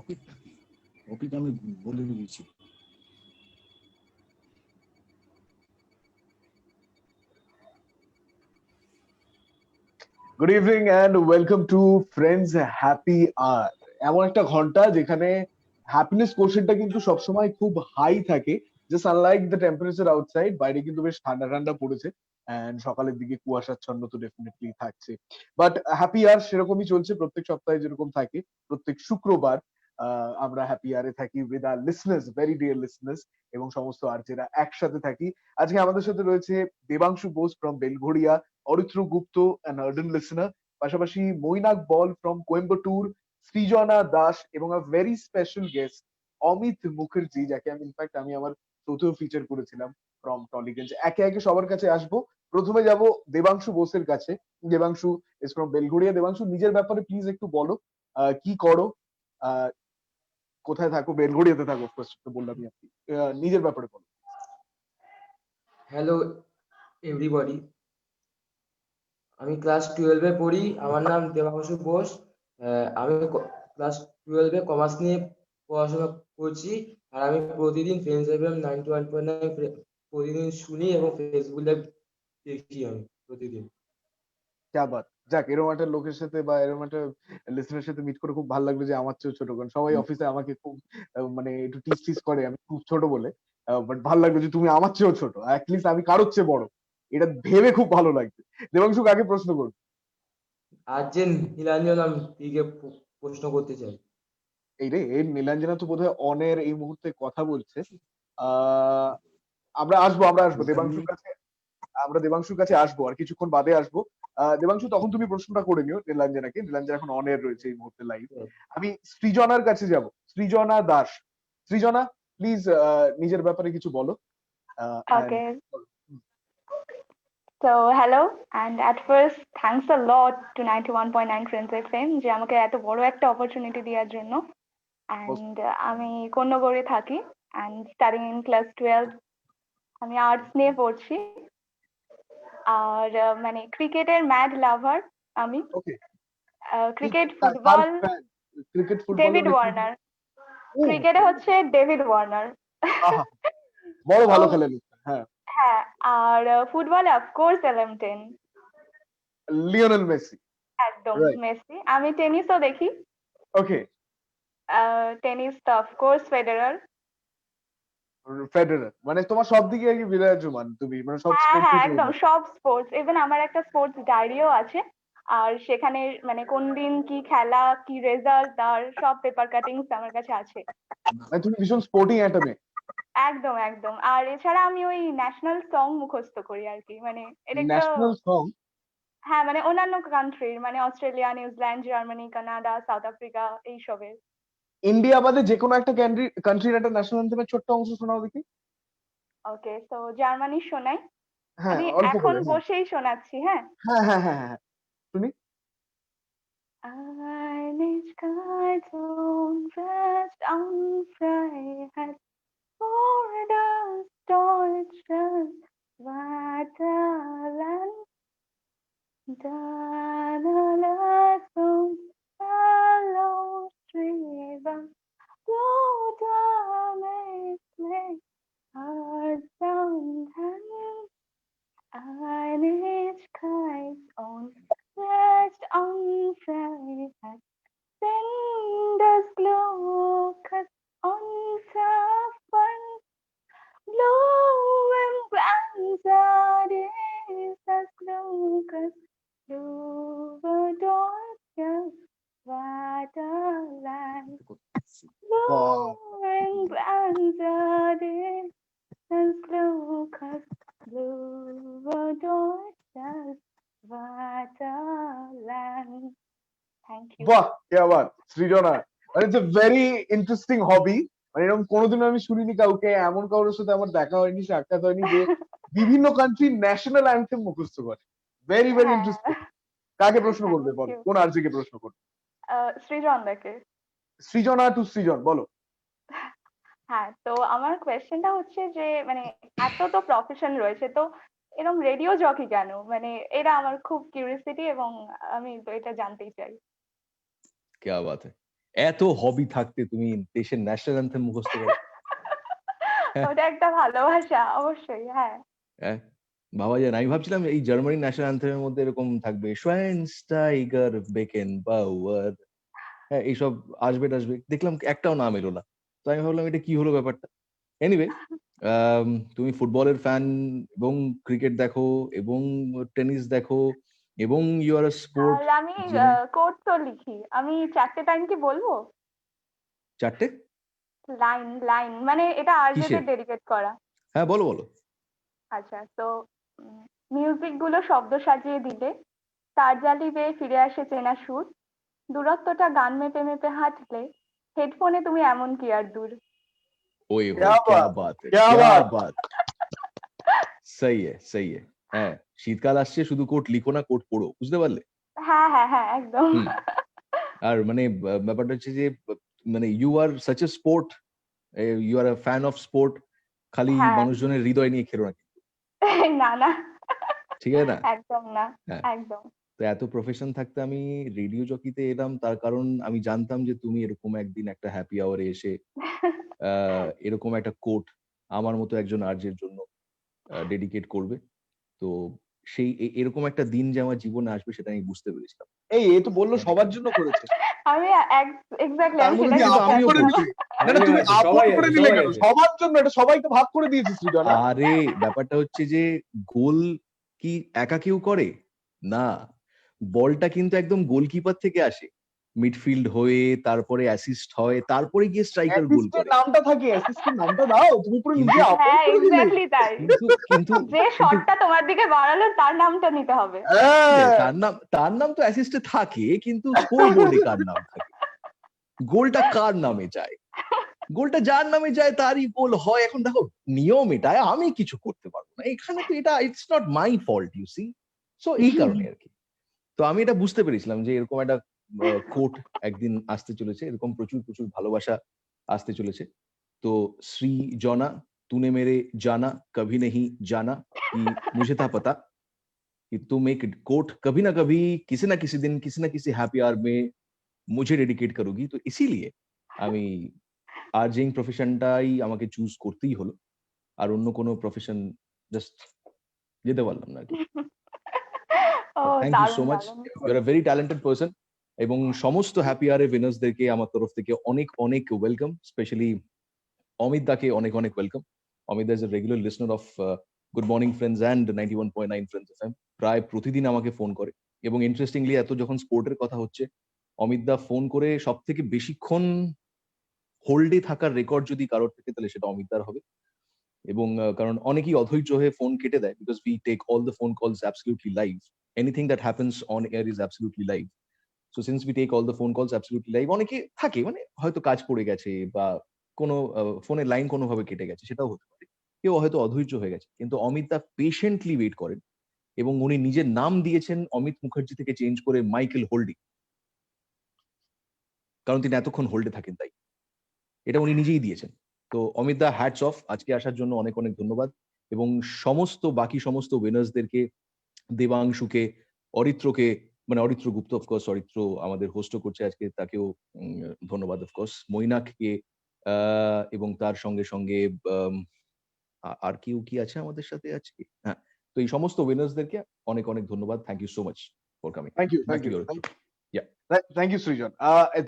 টপিকটা কি? টপিক আমি বলে দিয়েছি। Good evening and welcome to friends happy hour. এমন একটা ঘন্টা যেখানে হ্যাপিনেস কোশ্চেনটা কিন্তু সবসময় খুব হাই থাকে। Just unlike the temperature outside, বাইরে কিন্তু বেশ ঠান্ডা ঠান্ডা পড়েছে এন্ড সকালের দিকে কুয়াশাচ্ছন্ন তো ডেফিনেটলি থাকছে। বাট হ্যাপি আওয়ার সেরকমই চলছে প্রত্যেক সপ্তাহে যেরকম থাকে। প্রত্যেক শুক্রবার আমরা হ্যাপি আওয়ারে থাকি with our listeners, very dear listeners, এবং সমস্ত আর্জেরা একসাথে থাকি। আজকে আমাদের সাথে রয়েছে Debanshu Bose from Belgharia, Aritra Gupta, an ardent listener, পাশাপাশি মৈনাক বল ফ্রম কোয়েম্বাটুর, সৃজনা দাস, এবং a very special guest Amit Mukherjee, যাকে আমি আমার চতুর্থ ফিচার করেছিলাম ফ্রম টলিগঞ্জ। একে একে সবার কাছে আসবো। প্রথমে যাব দেবাংশু বোসের কাছে। Debanshu is from Belgharia. দেবাংশু, নিজের ব্যাপারে প্লিজ একটু বলো, কি করো, আহ, কোথায় থাকো? বেলঘড়িয়াতে থাকো, ফার্স্ট তো বললামই। আপনি নিজের ব্যাপারে বলো। হ্যালো এভরিবডি, আমি ক্লাস 12-এ পড়ি। আমার নাম দেবাংশু বোস। আমি ক্লাস 12-এ কমার্স নিয়ে পড়াশোনা করছি। আর আমি প্রতিদিন ফ্রেন্ডস এফএম 91.9 প্রতিদিন শুনি এবং ফেসবুকে দেখি আমি প্রতিদিন। ক্যা বাত! যাক, এরকম একটা লোকের সাথে বা এরকম একটা লিসেনার সাথে মিট করে খুব ভালো লাগলো যে আমার চেয়েও ছোট। কারণ সবাই অফিসে আমাকে খুব মানে একটু টিস করে আমি খুব ছোট বলে। বাট ভালো লাগলো যে তুমি আমার চেয়েও ছোট, অ্যাটলিস্ট আমি কারোর চেয়ে বড়। এটা ভেবে খুব ভালো লাগছে। দেবাংশু, কাকে প্রশ্ন করবো? আর যে নীলাঞ্জন, আমি দিকে প্রশ্ন করতে চাই। এই নীলাঞ্জনা তো বোধহয় অনের এই মুহূর্তে কথা বলছে। আহ আমরা আসবো দেবাংশুর কাছে আসবো, আর কিছুক্ষণ বাদে আসবো। দেবাংশু, তখন তুমি প্রশ্নটা করে নিও নীলাঞ্জনাকে। নীলাঞ্জনা এখন অনের রয়েছে এই মুহূর্তে লাইভ। আমি সৃজনার কাছে যাব, সৃজনা দাস। সৃজনা, প্লিজ নিজের ব্যাপারে কিছু বলো। Okay. So hello, and at first thanks a lot to 91.9 Friends FM যে আমাকে এত বড় একটা অপরচুনিটি দেওয়ার জন্য। And আমি কন্যাগড়ে থাকি and studying in class 12. আমি আর্টস নিয়ে পড়ছি। আর মানে ক্রিকেটের ম্যাড লাভার আমি। Cricket, football, cricket, football, David Warner. ক্রিকেটে হচ্ছে ডেভিড ওয়ার্নার। বড় ভালো খেলেন। হ্যাঁ, হ্যাঁ, আর ফুটবলে অফকোর্স LM10, লিওনেল মেসি। একদম মেসি। আমি টেনিসও দেখি। ওকে, টেনিস তো অফকোর্স ফেডারার। ফেডারার মানে তোমার সব দিকে কি বিরাজমান, তুমি মানে সব হ্যাঁ স্পোর্টস। হ্যাঁ, একদম সব স্পোর্টস। ইভেন আমার একটা স্পোর্টস ডায়েরিও আছে, আর সেখানে মানে কোন দিন কি খেলা, কি রেজাল্ট, আর সব পেপার কাটিংস আমার কাছে আছে। মানে তুমি ভীষণ স্পোর্টিং একটা মেয়ে। একদম একদম। আর এছাড়া আমি ওই ন্যাশনাল সং মুখস্থ করি আর কি। মানে এটা একটা, ন্যাশনাল সং? হ্যাঁ মানে অন্যান্য কান্ট্রির, মানে Australia, New Zealand, Germany, Canada, south Africa এইসবের। ইন্ডিয়া বাদে যে কোনো একটা কান্ট্রির একটা ন্যাশনাল অ্যান্থেমের ছোট্ট অংশ শোনাও দেখি। ওকে, তো জার্মানি শোনাই। হ্যাঁ, আমি অল্প এখন করে। বসেই শোনাচ্ছি। হ্যাঁ হ্যাঁ হ্যাঁ হ্যাঁ হ্যাঁ, শুনি। Eine Zeitung fest am Freiheit vor das deutsche Vaterland. Deine Leitung verlaufen, Blut mit Herz und Hand. Einigkeit und Recht und Freiheit sind des Glückes unser Feind. Blumen Glanzer dieses Glückes, Blume deutsches Vaterland. Blumen Glanzer dieses Glückes, Blume deutsches Vaterland. Thank you. বাহ, কি আবার সৃজনা! মানে it's a very interesting হবি। মানে এরকম কোনোদিনও আমি শুনিনি কাউকে, এমন কারোর সাথে আমার দেখা হয়নি, সাক্ষাৎ হয়নি যে বিভিন্ন কান্ট্রির ন্যাশনাল অ্যান্থেম মুখস্থ করে। Very very interesting. কাকে প্রশ্ন করবে বলো, কোন আর্জিকে প্রশ্ন করবে? সৃজন দাকে। সৃজনা টু সৃজন, বলো। হ্যাঁ, তো আমার কোয়েশ্চেনটা হচ্ছে যে মানে এত তো প্রফেশন রয়েছে, তো এরকম রেডিও জকি কেন? মানে এটা আমার খুব কিউরিয়াসিটি এবং আমি তো এটা জানতেই চাই। क्या बात है। এত হবি থাকতে তুমি দেশের ন্যাশনাল অ্যান্থেম মুখস্থ করো? হ্যাঁ। ওটা একটা ভালোবাসা অবশ্যই, হ্যাঁ। হ্যাঁ, ভাবা যায় না। আমি ভাবছিলাম এই জার্মানি ন্যাশনাল অ্যান্থেমের মধ্যে এরকম থাকবে শোয়েনস্টাইগার বেকেন বাউয়ার, হ্যাঁ এইসব আসবে টাসবে, দেখলাম একটাও নাম এলো না। তো আমি ভাবলাম এটা কি হলো ব্যাপারটা। এনিওয়ে, তুমি ফুটবলের ফ্যান এবং ক্রিকেট দেখো এবং টেনিস দেখো এবং ইউ আর স্পোর্ট আর আমি যিনি কোড তো লিখি। আমি 4টে লাইন কি বলবো? 4টে লাইন লাইন মানে এটা আরজেদের কিসের? ডেডিকেট করা। হ্যাঁ বলো বলো। আচ্ছা, তো মিউজিক গুলো শব্দ সাজিয়ে দিলে, তার জালি বেয়ে ফিরে আসে চেনা সুর, দূরত্বটা গান মেপে মেপে হাঁটলে, হেডফোনে তুমি এমন কি আর দূর। ওয়ে क्या ভাই ক্যা बात বাত है, क्या ক্যা बात বাত। সেই সেই হ্যাঁ, শীতকাল আসছে, শুধু কোট লিখো না, কোট পড়ো, বুঝতে পারলে? হ্যাঁ হ্যাঁ হ্যাঁ, একদম। হুম। আর মানে ব্যাপারটা হচ্ছে যে মানে you are such a sport, you are a fan of sport, খালি হ্যাঁ। মানুষজনের হৃদয় নিয়ে খেলো না কিন্তু, না না, ঠিক আছে না? একদম না, হ্যাঁ, একদম। তো এত প্রফেশন থাকতে আমি রেডিও জকিতে এলাম, তার কারণ আমি জানতাম যে তুমি এরকম একদিন একটা হ্যাপি আওয়ারে এসে এরকম একটা কোট আমার মতো একজন আর্জের জন্য ডেডিকেট করবে। তো সেই এরকম একটা দিন যে আমার জীবনে আসবে সেটা আমি বুঝতে পেরেছিলাম। এই তো বললো সবার জন্য করেছে, আমি এক্স্যাক্টলি তার আমি মধ্যে সেটাই দিয়ে কিন্তু আপন আমিও বলতে করে করেছি। দিলে। না না, তুমি আপন সবাই করে আছে, দিলে সবাই কেন? আছে। সবার জন্য, এটা সবাই তো ভাগ করে দিয়েছে সৃজন। আরে ব্যাপারটা হচ্ছে যে গোল কি একা কেউ করে না, বলটা কিন্তু একদম গোলকিপার থেকে আসে, মিডফিল্ড হয়ে তারপরে অ্যাসিস্ট হয়, তারপরে গিয়ে স্ট্রাইকার গোল অ্যাসিস্টের করে। নামটা থাকে, অ্যাসিস্টের নামটা দাও, তুমি পুরো নিজে কিন্তু আপন হ্যাঁ, করে দিলে। এক্স্যাক্টলি তাই। কিন্তু কিন্তু যে কিন্তু শটটা তোমার দিকে বাড়ালো তার নামটা নিতে হবে। হ্যাঁ, তার নাম তো অ্যাসিস্টে থাকে, কিন্তু স্কোর বোর্ডে কার নাম থাকে? গোলটা কার নামে যায়? গোলটা যার নামে যায় তারই গোল হয়। এখন দেখো নিয়ম এটা, আমি কিছু করতে পারবো না এখানে, তো এটা it's not my fault, you see. So এই কারণে আর কি। তো আমি এটা বুঝতে পেরেছিলাম যে এরকম একটা কোট একদিন আসতে চলেছে, এরকম প্রচুর প্রচুর ভালোবাসা আসতে চলেছে। তো শ্রী জনা, तूने मेरे जाना कभी नहीं जाना कि मुझे था पता कि तुम एक कोट कभी ना कभी किसी ना किसी दिन किसी ना किसी हैप्पी आवर में मुझे डेडिकेट करोगी। तो इसीलिए আমি আর্জিং প্রফেশনটাই আমাকে চুজ করতেই হলো। আর অন্য কোনো প্রফেশন জাস্ট যেতে পারলাম না আরকি। ও থ্যাংক ইউ সো দারুণ মাচ। দারুণ। You are a very talented person. এবং সমস্ত হ্যাপি আওয়ার উইনার্সদেরকে আমার তরফ থেকে অনেক অনেক ওয়েলকাম। স্পেশালি অমিত দাকে অনেক অনেক welcome. Amit da is a regular listener of good morning friends and 91.9 friends FM. প্রায় প্রতিদিন আমাকে ফোন করে এবং ইন্টারেস্টিংলি এত যখন স্পোর্টের কথা হচ্ছে, অমিত দা ফোন করে সবথেকে বেশিক্ষণ হোল্ডে থাকার রেকর্ড যদি কারোর থেকে তাহলে সেটা অমিত দার হবে। এবং কারণ অনেকেই অধৈর্য হয়ে ফোন কেটে দেয়, because we take all the phone calls absolutely live. Anything that happens on air is absolutely live. So since we take all the phone calls absolutely live, অনেকে থাকে মানে হয়তো কাজ পড়ে গেছে বা কোনো ফোনের লাইন কোনোভাবে কেটে গেছে, সেটাও হতে পারে। কেউ হয়তো অধৈর্য হয়ে গেছে, কিন্তু অমিত দা পেশেন্টলি ওয়েট করেন এবং উনি নিজের নাম দিয়েছেন অমিত মুখার্জি থেকে চেঞ্জ করে মাইকেল হোল্ডিং, কারণ তিনি এতক্ষণ হোল্ডে থাকেন তাই। এটা উনি নিজেই দিয়েছেন। তো অমিত দা হ্যাটস অফ, আজকে আসার জন্য অনেক অনেক ধন্যবাদ। এবং বাকি সমস্ত উইনার্সদেরকে, দেবাংশুকে, অরিত্রকে, মানে অরিত্র গুপ্ত অফকোর্স, অরিত্র আমাদের হোস্টও করছে আজকে, তাকেও ধন্যবাদ অফকোর্স, মৈনাককে, এবং তার সঙ্গে সঙ্গে আর কেউ কি আছে আমাদের সাথে আজকে? হ্যাঁ, তো এই সমস্ত উইনার্সদেরকে অনেক অনেক ধন্যবাদ। Thank you so much for coming. Thank you, back thank to you, you. Thank you Srijan.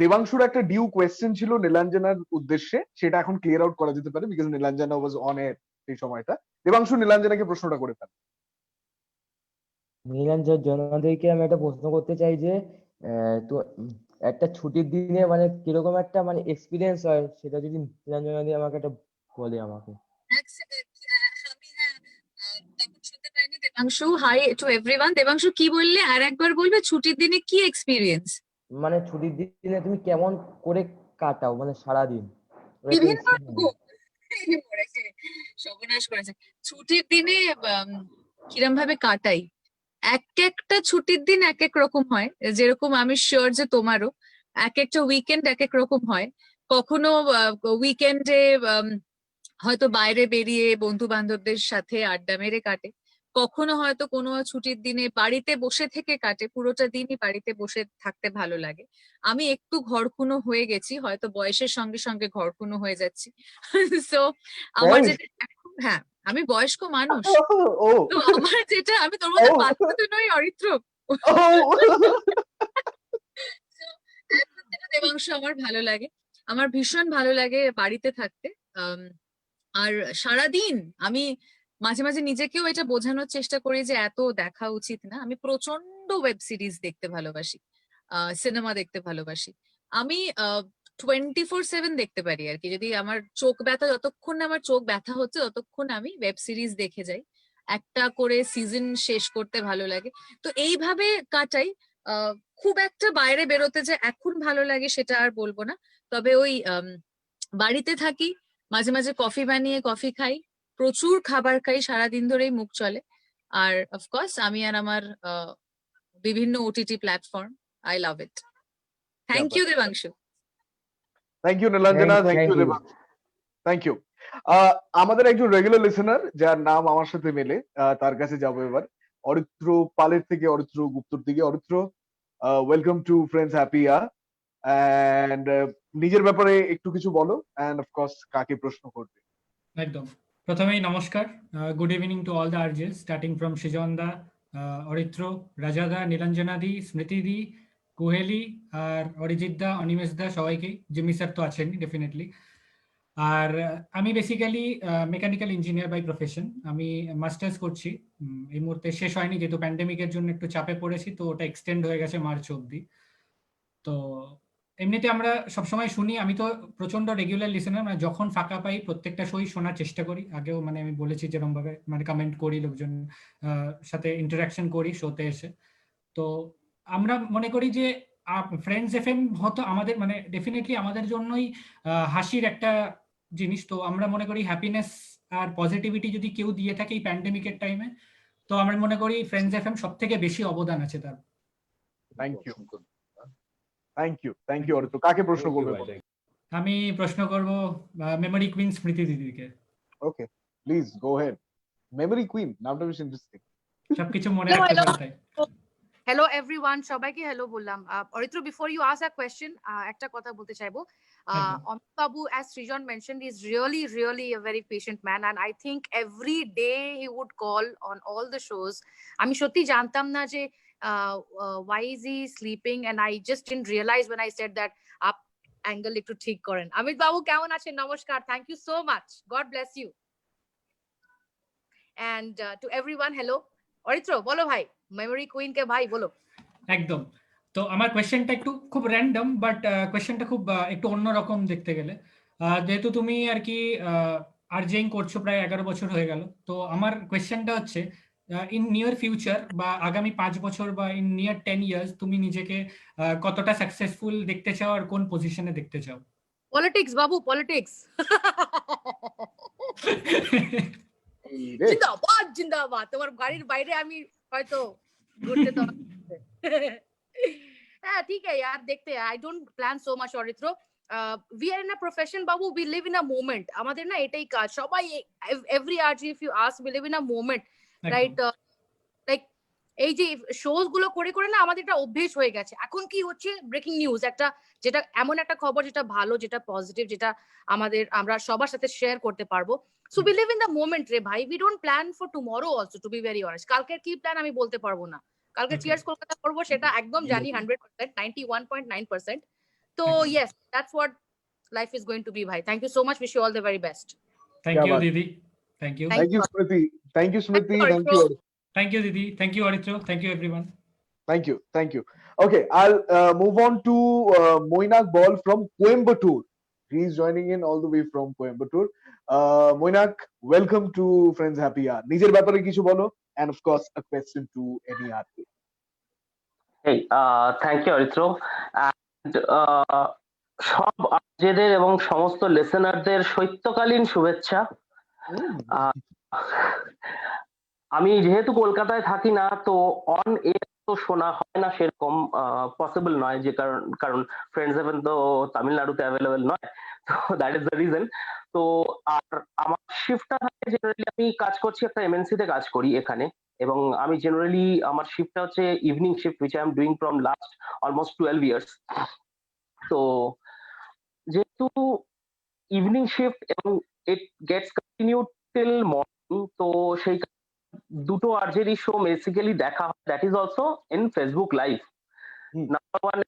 দেবাংশুর একটা ডিউ কোয়েশ্চেন ছিল নীলাঞ্জনার উদ্দেশ্যে, সেটা এখন ক্লিয়ার আউট করা যেতে পারে বিকজ নীলাঞ্জনা ওয়াজ অন এর সেই সময়টা। দেবাংশু নীলাঞ্জনাকে প্রশ্নটা করে ফেল। নীলাঞ্জন জনাদেরকে আমি একটা প্রশ্ন করতে চাই যে তো একটা ছুটির দিনে মানে কিরকম একটা মানে এক্সপিরিয়েন্স হয়, সেটা যদি নীলাঞ্জনা দিয়ে আমাকে একটা বলে আমাকে। তখন শুনতে পাইনি। Debanshu, hi to everyone. Debanshu কি বললে আর একবার বলবে, ছুটির দিনে কি এক্সপিরিয়েন্স? মানে ছুটির দিনে তুমি কেমন করে কাটাও মানে সারাদিন? বিভিন্ন রকম। মরেছে, সর্বনাশ করেছে। ছুটির দিনে কিরম ভাবে কাটাই, একটা ছুটির দিন এক এক রকম হয়। যেরকম আমি শিওর যে তোমারও এক একটা উইকেন্ড এক এক রকম হয়। কখনো উইকেন্ডে হয়তো বাইরে বেরিয়ে বন্ধু বান্ধবদের সাথে আড্ডা মেরে কাটে, কখনো হয়তো কোনো ছুটির দিনে বাড়িতে বসে থেকে কাটে, পুরোটা দিনই বাড়িতে বসে থাকতে ভালো লাগে। আমি একটু ঘরকুনো হয়ে গেছি, হয়তো বয়সের সঙ্গে সঙ্গে ঘরকুনো হয়ে যাচ্ছি। সো আমার তাই? যেটা হ্যাঁ, আমি বয়স্ক মানুষ। ও তো আমার যেটা, আমি তোর মধ্যে ও বাচ্চা তো নই অরিত্র। ও So, এখন যেটা দেবাংশু আমার ভালো লাগে, আমার ভীষণ ভালো লাগে বাড়িতে থাকতে। আর সারাদিন আমি মাঝে মাঝে নিজেকেও এটা বোঝানোর চেষ্টা করি যে এত দেখা উচিত না। আমি প্রচন্ড ওয়েব সিরিজ দেখতে ভালোবাসি, সিনেমা দেখতে ভালোবাসি। আমি 24/7 দেখতে পারি আর কি। যদি আমার চোখ ব্যথা, যতক্ষণ না আমার চোখ ব্যথা হচ্ছে ততক্ষণ আমি ওয়েব সিরিজ দেখে যাই। একটা করে সিজন শেষ করতে ভালো লাগে। তো এইভাবে কাটাই। খুব একটা বাইরে বেরোতে যে এখন ভালো লাগে সেটা আর বলবো না। তবে ওই বাড়িতে থাকি, মাঝে মাঝে কফি বানিয়ে কফি খাই, প্রচুর খাবার খাই, সারাদিন ধরেই মুখ চলে। আর অফকোর্স আমি আর আমার বিভিন্ন OTT platform, I love it. Thank you Debanshu. Thank you Nilanjana, thank Thank you you. Deba, thank you. আমাদের একজন রেগুলার লিসেনার যার নাম আমার সাথে মেলে, তার কাছে যাবো এবার। অরিত্র পালের থেকে অরিত্র গুপ্তর দিকে। Aritra, welcome to friends happy year, and নিজের ব্যাপারে একটু কিছু বলো, এন্ড অফকোর্স কাকে প্রশ্ন করবে। একদম। প্রথমেই নমস্কার, good evening to all the RJs, starting from Srijan da, Aritra, Raja da, Nilanjana দি, স্মৃতি দি, কুহেলি, আর অরিজিৎ দা, অনিমেষ দা, সবাইকে। জিমি স্যার তো আছেন ডেফিনেটলি। আর আমি basically mechanical engineer by profession. আমি মাস্টার্স করছি, এই মুহূর্তে শেষ হয়নি যেহেতু প্যান্ডেমিকের জন্য একটু চাপে পড়েছি, তো ওটা এক্সটেন্ড হয়ে গেছে মার্চ অবধি। তো এমনিতে আমরা সবসময় শুনি, আমি তো প্রচন্ড রেগুলার লিসেনার, মানে যখন ফাঁকা পাই প্রত্যেকটা শোই শোনার চেষ্টা করি। আগেও মানে আমি বলেছি যেরকম ভাবে মানে কমেন্ট করি, লোকজন সাথে ইন্টারাকশন করি শোতে এসে। তো আমরা মনে করি যে ফ্রেন্ডস এফএম হয়তো আমাদের মানে ডেফিনেটলি আমাদের জন্যই হাসির একটা জিনিস। তো আমরা মনে করি হ্যাপিনেস আর পজিটিভিটি যদি কেউ দিয়ে থাকে এই প্যান্ডেমিকের টাইমে, তো আমরা মনে করি ফ্রেন্ডস এফএম সব থেকে বেশি অবদান আছে তার। Thank you, thank you Aritra. কাকে প্রশ্ন করবে? আমি প্রশ্ন করব মেমোরি কুইন স্মৃতি দিদিকে। Okay, please go ahead. Memory queen নামটা বেশ ইন্টারেস্টিং। সবকিছু মনে রাখতে পারে তাই। হ্যালো এভরিওয়ান, সবাইকে হ্যালো বললাম। Aritra, before you ask a question, একটা কথা বলতে চাইবো। অমিত বাবু, as Srijan mentioned, is really a very patient man, and I think every day he would call on all the shows. আমি সত্যি জানতাম না যে why is he sleeping, and I just didn't realize when I said that up angle একটু ঠিক করেন। অমিত বাবু কেমন আছেন? নমস্কার, thank you so much, God bless you. and to everyone, hello. Aritra বলো ভাই, মেমোরি কুইন কে ভাই বলো। একদম। তো আমার কোয়েশ্চেনটা একটু খুব র্যান্ডম, বাট কোয়েশ্চেনটা খুব একটু অন্যরকম দেখতে গেলে। যেহেতু তুমি আর কি আরজেইং করছো প্রায় 11 বছর হয়ে গেল, তো আমার কোয়েশ্চেনটা হচ্ছে ইন নিয়ার ফিউচার বা আগামী 5 বছর বা ইন নিয়ার 10 ইয়ার্স তুমি নিজেকে কতটা সাকসেসফুল দেখতে চাও আর কোন পজিশনে দেখতে চাও? পলিটিক্স বাবু, পলিটিক্স। জিন্দাবাদ জিন্দাবাদ। তোমার গাড়ির বাইরে আমি হয়তো ঘুরতে তো হ্যাঁ ঠিক আছে यार, দেখতে I don't plan so much Aritra. we are in a profession Babu, we live in a moment. আমাদের না এটাই কাজ সবাই, every RG if you ask, we live in a moment, right? Like এই যে শোজ গুলো করে করে না আমাদের একটা অভ্যেস হয়ে গেছে। এখন কি হচ্ছে, ব্রেকিং নিউজ একটা, যেটা এমন একটা খবর যেটা ভালো, যেটা পজিটিভ, যেটা আমাদের আমরা সবার সাথে শেয়ার করতে পারবো। So we live in the moment রে ভাই, we don't plan for tomorrow also, to be very honest. কালকের কি প্ল্যান আমি বলতে পারবো না। কালকে চিয়ার্স কলকাতা করবো সেটা একদম জানি 100%, 91.9%। তো yes, that's what life is going to be ভাই। Thank you so much, wish you all the very best. Thank you দিদি। Thank you. Thank you Smriti, thank you Smriti, thank you. Thank you, Didi. Thank you, Aritro. Thank you, everyone. Thank you. Okay, I'll move on to Moinak Ball from Coimbatore. He's joining in all the way from Coimbatore. Moinak, welcome to Friends Happy Hour. নিজের ব্যাপারে কিছু বলো, and of course a question to any RP. Hey, thank you, Aritro. And সব আরজেদের এবং সমস্ত লিসেনারদের শৈত্যকালীন শুভেচ্ছা। আমি যেহেতু কলকাতায় থাকি না, তো অন এয়ার তো শোনা হয় না সেরকম, পসিবল নয়, যে কারণ ফ্রেন্ডস এফএম তো তামিলনাড়ুতে অ্যাভেলেবেল নয়, তো দ্যাট ইজ দ্য রিজন। তো আর আমার শিফটটা থাকে জেনারেলি, আমি কাজ করছি একটা এমএনসি তে কাজ করি এখানে, এবং আমি জেনারেলি আমার শিফটটা হচ্ছে evening shift which I am doing from last almost 12 years. তো যেহেতু ইভিনিং শিফট এবং it gets continue till morning, তো সেই দুটো আরজেরই শো বেসিক্যালি দেখা হয়, that is also in Facebook live. Number one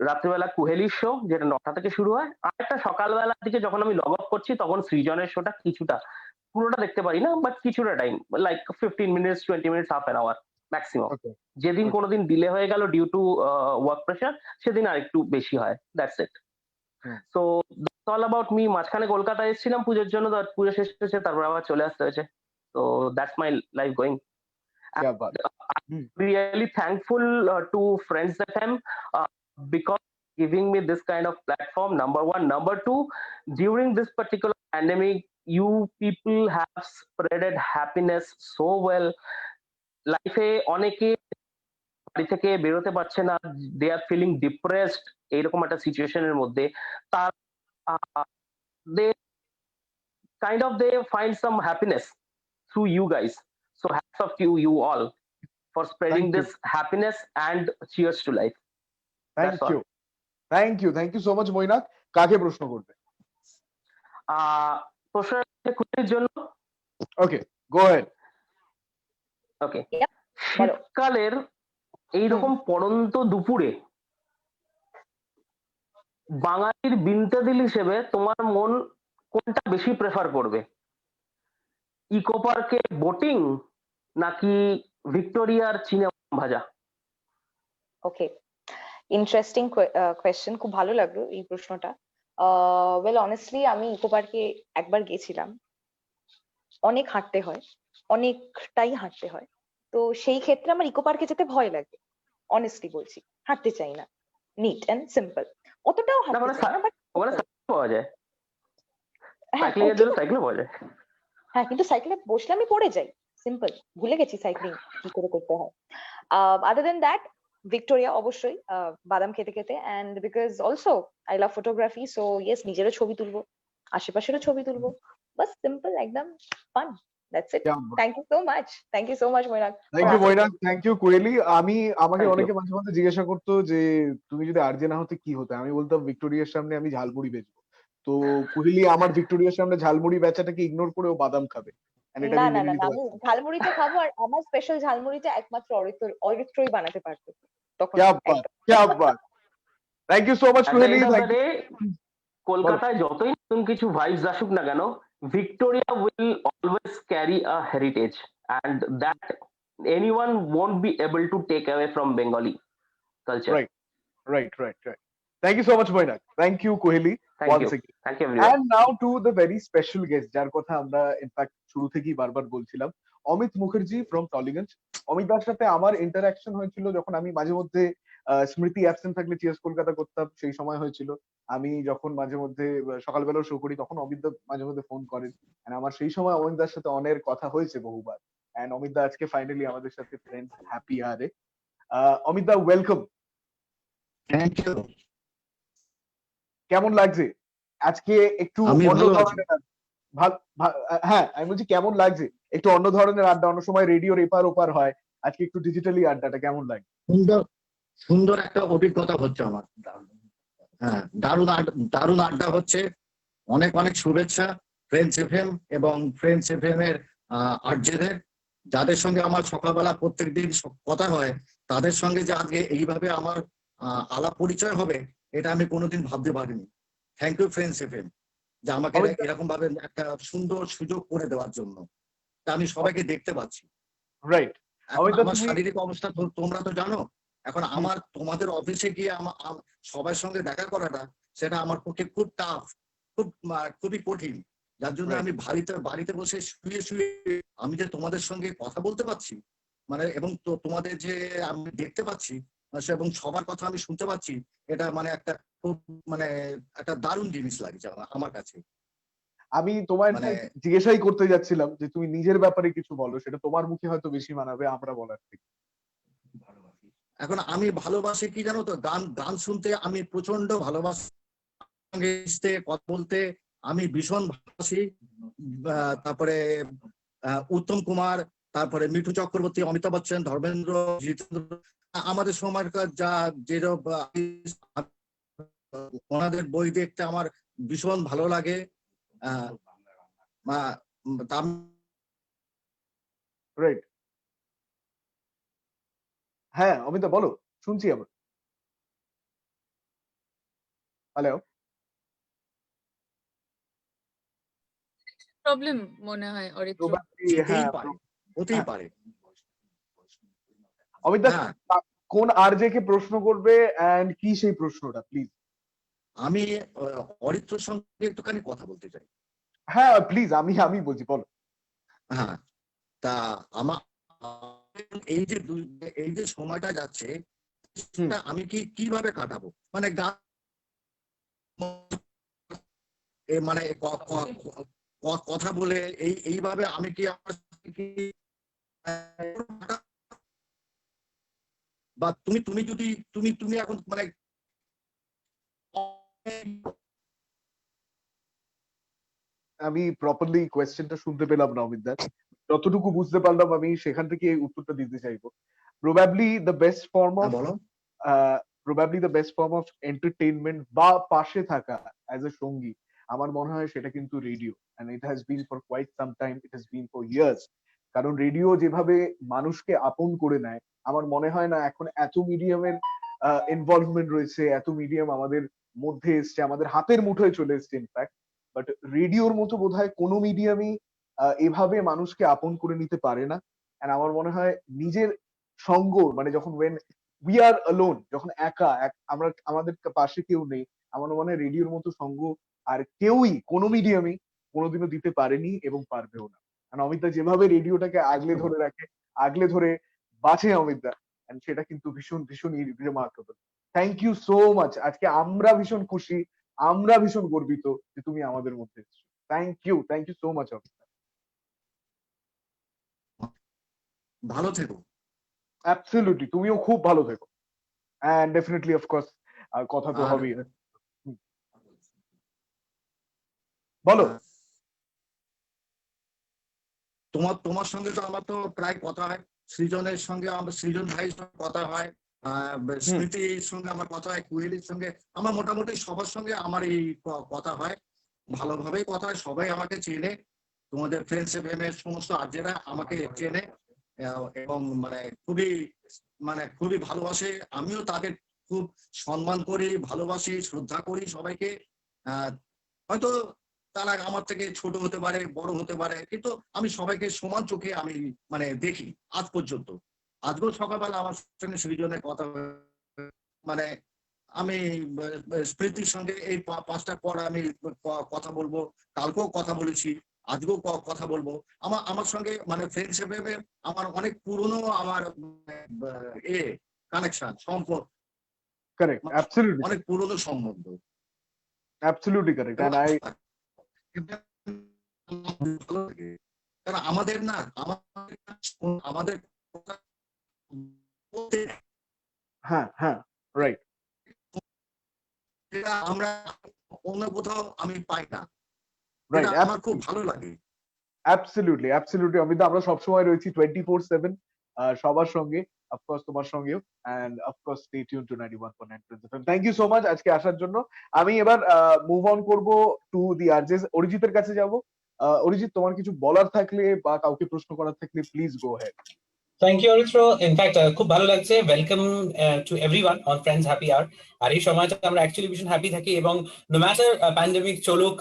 রাত্রিবেলা কুহেলির শো, যেটা 9টা থেকে শুরু হয়, আর একটা সকালবেলার দিকে যখন আমি লগ অফ করছি তখন সৃজনের শোটা কিছুটা, পুরোটা দেখতে পারি না বাট কিছুটা time, like 15 minutes 20 minutes half an hour maximum. যেদিন কোনোদিন ডিলে হয়ে গেল ডিউ টু ওয়ার্ক প্রেশার, সেদিন আর একটু বেশি হয়, that's it. So that's all about me. মাঝখানে কলকাতায় এসেছিলাম পুজোর জন্য, তো পুজো শেষ হয়েছে, তারপর আবার চলে আসতে হয়েছে। So that's my life going. I'm really thankful to Friends FM because giving me this kind of platform, number one. Number two, during this particular pandemic, you people have spreaded happiness so well. Life e oneke বাড়ি থেকে বেরোতে পারছে না, they are feeling depressed, এইরকম একটা সিচুয়েশনের মধ্যে তার they find some happiness through you guys. So hats off to you all for spreading this happiness and cheers to life. Thank you so much Mainak. কাকে প্রশ্ন করবে? প্রশ্ন খুশির জন্য। ওকে, গো অ্যাহেড। ওকে, শীতকালের এইরকম পড়ন্ত দুপুরে বাঙালির বিন্তেদিল হিসেবে তোমার মন কোনটা বেশি প্রেফার করবে? ইকো পার্কে বোটিং নাকি ভিক্টোরিয়ার চিনে ভাজা? ওকে, ইন্টারেস্টিং কোয়েশ্চেন, খুব ভালো লাগলো এই প্রশ্নটা। ওয়েল অনেস্টলি আমি ইকো পার্কে একবার গেছিলাম। অনেক হাঁটতে হয়, অনেকটাই হাঁটতে হয়, তো সেই ক্ষেত্রে আমার ইকো পার্কে যেতে ভয় লাগে, অনেস্টলি বলছি, হাঁটতে চাই না। নিট এন্ড সিম্পল, অতটাও হাঁটতে চাই না, বাট পাওয়া যায়, সাইক্লিং এর জন্য সাইকেল পাওয়া যায়। হ্যাঁ, কিন্তু সাইকেলে বসলে আমি পড়ে যাই, সিম্পল, ভুলে গেছি সাইক্লিং কি করে করতে হয়। আদার দেন দ্যাট, ভিক্টোরিয়া অবশ্যই, বাদাম খেতে খেতে, and because also I love photography, so yes, নিজেরও ছবি তুলবো, আশেপাশেরও ছবি তুলবো, বাস সিম্পল, একদম fun, that's it. Thank you so much, thank you so much Mainak. Thank you Koyeli. আমাকে অনেকে মাঝে মাঝে জিজ্ঞাসা করতো যে তুমি যদি আরজে না হতে কি হতে, আমি বলতাম ভিক্টোরিয়ার সামনে আমি ঝালমুড়ি বেচবো। তো কোহলি আমার ভিক্টোরিয়ার সামনে ঝালমুড়ি বেচাটাকে ইগনোর করে ও বাদাম খাবে। না না না, আমি ঝালমুড়িটা খাবো, আর আমার স্পেশাল ঝালমুড়িটা একমাত্র অরিত্রই বানাতে পারতো তখন। Thank you so much Kohli. কলকাতায় যতই নতুন কিছু ভাইবস আসুক না কেন, Victoria will always carry a heritage, and that anyone won't be able to take away from Bengali culture. Right. Thank you so much Moinak. Thank you Kohli once again. Thank you everyone. And now to the very special guest যার কথা আমরা in fact শুরু থেকেই বারবার বলছিলাম, Amit Mukherjee from Tollygunge. Amit দার সাথে আমার ইন্টারঅ্যাকশন হয়েছিল যখন আমি মাঝে মধ্যে স্মৃতি অ্যাবসেন্ট থাকলে চিয়ার্স কলকাতা করতাম, সেই সময় হয়েছিল। আমি যখন মাঝে মধ্যে সকালবেলাও শো করি তখন অমিত দা মাঝে মধ্যে ফোন করেন, আমার সেই সময় অমিত দার সাথে অনেক কথা হয়েছে বহুবার। এন্ড অমিত দা আজকে ফাইনালি আমাদের সাথে ফ্রেন্ডস হ্যাপি আরে। Amit da welcome. Thank you. কেমন লাগছে আজকে? একটু অন্য ধরনের, হ্যাঁ আমি বলছি কেমন লাগছে? একটু অন্য ধরনের আড্ডা, অন্য সময় রেডিওর এপার ওপার হয়, আজকে একটু ডিজিটালি আড্ডাটা কেমন লাগে? সুন্দর একটা অভিজ্ঞতা হচ্ছে আমার। হ্যাঁ, দারুণ আড্ডা হচ্ছে। অনেক অনেক শুভেচ্ছা ফ্রেন্ডস এফএম এবং ফ্রেন্ডস এফএম এর আরজেদের, যাদের সঙ্গে আমার সকালবেলা প্রত্যেকদিন কথা হয়, তাদের সঙ্গে যে আজকে এইভাবে আমার আলাপ পরিচয় হবে এটা আমি কোনোদিন ভাবতে পারিনি। থ্যাংক ইউ ফ্রেন্ডস এফএম যে আমাকে এরকম ভাবে একটা সুন্দর সুযোগ করে দেওয়ার জন্য। আমি সবাইকে দেখতে পাচ্ছি। রাইট। আমার শারীরিক অবস্থা তোমরা তো জানো, এখন আমার তোমাদের অফিসে গিয়ে সবার সঙ্গে দেখা করাটা সেটা আমার পক্ষে খুব টাফ, খুবই কঠিন। যার জন্য আমি বাড়িতে বসে শুয়ে আমি যে তোমাদের সঙ্গে কথা বলতে পারছি, মানে এবং তোমাদের যে আমি দেখতে পাচ্ছি এবং সবার কথা আমি শুনতে পাচ্ছি, এটা মানে একটা খুব মানে একটা দারুণ জিনিস লাগছে আমার কাছে। আমি তোমায় জিজ্ঞাসাই করতে যাচ্ছিলাম যে তুমি নিজের ব্যাপারে কিছু বলো, সেটা তোমার মুখে হয়তো বেশি মানাবে আমরা বলার থেকে। এখন আমি ভালোবাসি কি জানো তো, গান শুনতে আমি প্রচন্ড ভালোবাসি, কথা বলতে আমি ভীষণ ভালোবাসি। তারপরে উত্তম কুমার, তারপরে মিঠু চক্রবর্তী, অমিতাভ বচ্চন, ধর্মেন্দ্র, জিতেন্দ্র, আমাদের সময়কার যা যেরকম ওনাদের বই দেখতে আমার ভীষণ ভালো লাগে। রাইট, হ্যাঁ অমিতা বলো, শুনছি আমরা। হ্যালো, প্রবলেম মনে হয় অরিত্র। হ্যাঁ হতেই পারে। অমিতা হ্যাঁ। কোন আরজে কে প্রশ্ন করবে এন্ড কি সেই প্রশ্নটা প্লিজ? আমি অরিত্রর সঙ্গে একটুখানি কথা বলতে চাই। হ্যাঁ প্লিজ, আমি বলছি, বলো। হ্যাঁ, তা আমার এই যে সময়টা যাচ্ছে সেটা আমি কিভাবে কাটাবো, মানে গান মানে কথা বলে এইভাবে আমি কি আমার বা তুমি যদি তুমি এখন মানে আমি প্রপারলি কোয়েশ্চেনটা শুনতে পেলাম না অমিত দা, যতটুকু বুঝতে পারলাম আমি সেখান থেকে উত্তরটা দিতে চাইবো। Probably the best form of entertainment বা পাশে থাকা অ্যাজ এ সঙ্গী আমার মনে হয় সেটা কিন্তু radio, and it has been for quite some time, it has been for years. কারণ রেডিও যেভাবে মানুষকে আপন করে নেয়, আমার মনে হয় না এখন এত মিডিয়ামের ইনভলভমেন্ট রয়েছে, এত মিডিয়াম আমাদের মধ্যে এসছে, আমাদের হাতের মুঠোয় চলে এসছে ইনফ্যাক্ট। বাট রেডিওর মতো বোধহয় কোনো মিডিয়ামই এভাবে মানুষকে আপন করে নিতে পারে না। এন্ড আমার মনে হয় নিজের সঙ্গ, মানে যখন ওয়েন উই আর অ্যালোন, যখন একা আমরা আমাদের পাশে কেউ নেই, আমার মনে হয় রেডিওর মতো সঙ্গ আর কেউই কোনো মিডিয়ামই কোনোদিনও দিতে পারেনি এবং পারবেও না। কারণ অমিতা যেভাবে রেডিওটাকে আগলে ধরে রাখে, আগলে ধরে বাঁচে অমিতা, এন্ড সেটা কিন্তু ভীষণ ভীষণ remarkable. Thank you so much. আজকে আমরা ভীষণ খুশি, আমরা ভীষণ গর্বিত যে তুমি আমাদের মধ্যে এসেছো। Thank you so much Amita. ভালো থেকো। অ্যাবসলিউটলি, তুমিও খুব ভালো থেকো। এন্ড ডেফিনেটলি অফকোর্স কথা তো হবেই। বলো। তোমার সঙ্গে তো আমার তো প্রায় কথা হয়, সৃজনের সঙ্গে আমার, সৃজন ভাইয়ের সঙ্গে কথা হয়, স্মৃতির সঙ্গে আমার কথা হয়, কুহেলির সঙ্গে, আমার মোটামুটি সবার সঙ্গে আমার এই কথা হয়, ভালোভাবেই কথা হয়, সবাই আমাকে চেনে, তোমাদের ফ্রেন্ডস এফএম এর সমস্ত আর্জেরা আমাকে চেনে এবং মানে খুবই ভালোবাসে। আমিও তাদের খুব সম্মান করি, ভালোবাসি, শ্রদ্ধা করি সবাইকে। হয়তো তারা আমার থেকে ছোট হতে পারে, বড় হতে পারে, কিন্তু আমি সবাইকে সমান চোখে আমি মানে দেখি আজ পর্যন্ত। আজকেও সকালবেলা আমার সঙ্গে সৃজনের কথা, মানে আমি স্মৃতির সঙ্গে এই 5টার পর আমি কথা বলবো, কালকেও কথা বলেছি, আজকেও কথা বলবো। আমার সঙ্গে মানে ফ্রেন্ডশিপ আমার অনেক পুরনো আমার কানেকশন, সম্পর্ক, কারেক্ট, অ্যাবসলিউটলি অনেক পুরনো সম্বন্ধ। Absolutely correct. এন্ড কারণ আমাদের না আমাদের হ্যাঁ হ্যাঁ রাইট, আমরা অন্য কোথাও আমি পাই না, রাইট, আমার খুব ভালো লাগে। অ্যাবসলিউটলি অমিতা, আমরা সবসময় রয়েছি 24/7 সবার সঙ্গে, অফকোর্স তোমার সঙ্গেও। And of course stay tune to 91.9 Prince FM। Thank you so much আজকে আসার জন্য। আমি এবার মুভ অন করব টু দি আরজেস। অরিজিতের কাছে যাব। অরিজিৎ, তোমার কিছু বলার থাকলে বা কাউকে প্রশ্ন করার থাকলে please go ahead. Thank you Aritra. In fact খুব ভালো লাগছে। Welcome to everyone on Friends happy hour. আর এই সময়টা আমরা অ্যাকচুয়ালি ভীষণ হ্যাপি থাকি, এবং নো ম্যাটার প্যান্ডেমিক চলুক,